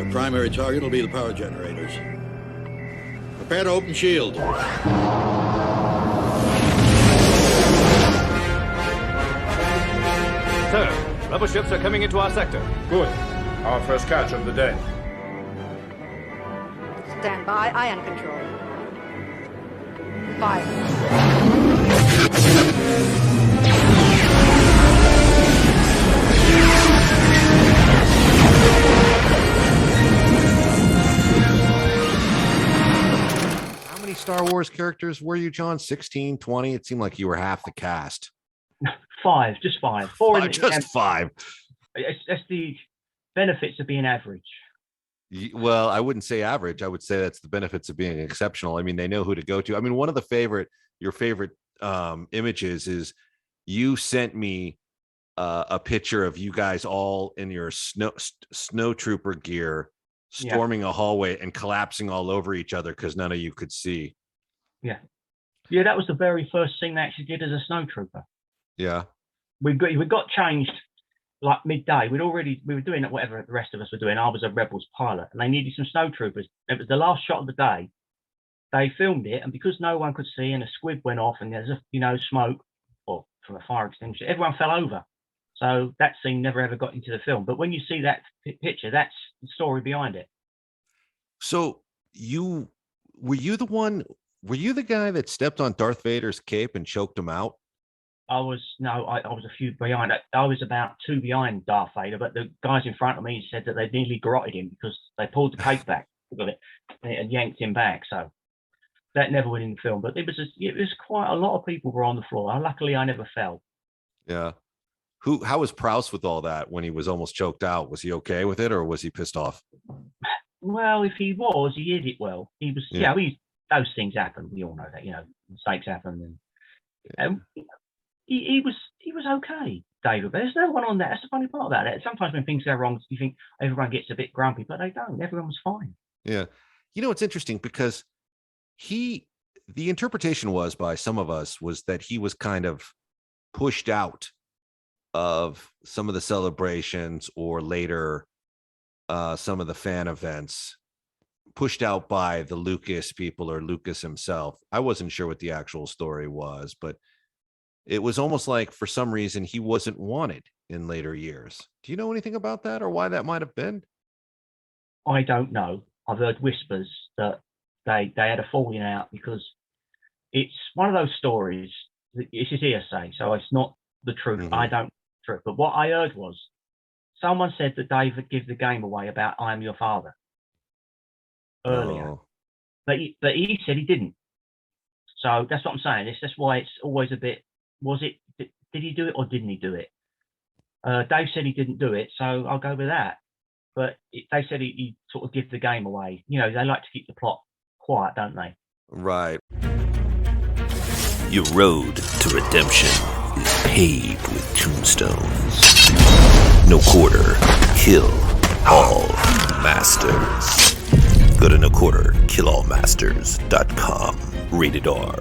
Our primary target will be the power generators. Prepare to open shield. Sir, rubber ships are coming into our sector. Good. Our first catch of the day. Stand by. Ion control. Fire. How many Star Wars characters were you, John? 16, 20? It seemed like you were half the cast. Five, just five. Just five. That's the benefits of being average. Well, I wouldn't say average. I would say that's the benefits of being exceptional. I mean, they know who to go to. I mean, one of your favorite images is you sent me a picture of you guys all in your snowtrooper gear, storming a hallway and collapsing all over each other because none of you could see. Yeah, that was the very first thing they actually did as a snowtrooper. Yeah, we got changed like midday. We were doing whatever the rest of us were doing. I was a Rebels pilot, and they needed some snowtroopers. It was the last shot of the day. They filmed it, and because no one could see, and a squib went off, and there's smoke or from a fire extinguisher, everyone fell over. So that scene never ever got into the film. But when you see that picture, that's the story behind it. So were you the guy that stepped on Darth Vader's cape and choked him out? I was a few behind. I was about 2 behind Darth Vader, but the guys in front of me said that they nearly garroted him because they pulled the cape back and yanked him back. So that never went in the film. But it was quite a lot of people were on the floor. Luckily, I never fell. Yeah. How was Prowse with all that when he was almost choked out? Was he okay with it, or was he pissed off? Well, if he was, he hid it well. He was. Yeah, those things happen. We all know that. Mistakes happen, and he was okay, David. But there's no one on that. That's the funny part about it. Sometimes when things go wrong, you think everyone gets a bit grumpy, but they don't. Everyone was fine. Yeah, it's interesting because the interpretation was by some of us was that he was kind of pushed out of some of the celebrations or later some of the fan events, pushed out by the Lucas people or Lucas himself. I wasn't sure what the actual story was, but it was almost like for some reason he wasn't wanted in later years. Do you know anything about that or why that might have been? I don't know. I've heard whispers that they had a falling out because it's one of those stories. This is hearsay, so it's not the truth. Mm-hmm. I don't know the truth. But what I heard was someone said that David gave the game away about "I Am Your Father" earlier, but he said he didn't. So that's what I'm saying. That's why it's always a bit. Did he do it or didn't he do it? Dave said he didn't do it, so I'll go with that. But they said he sort of give the game away. They like to keep the plot quiet, don't they? Right. Your road to redemption is paved with tombstones. No quarter, kill all masters. Go to noquarterkillallmasters.com. Rated R.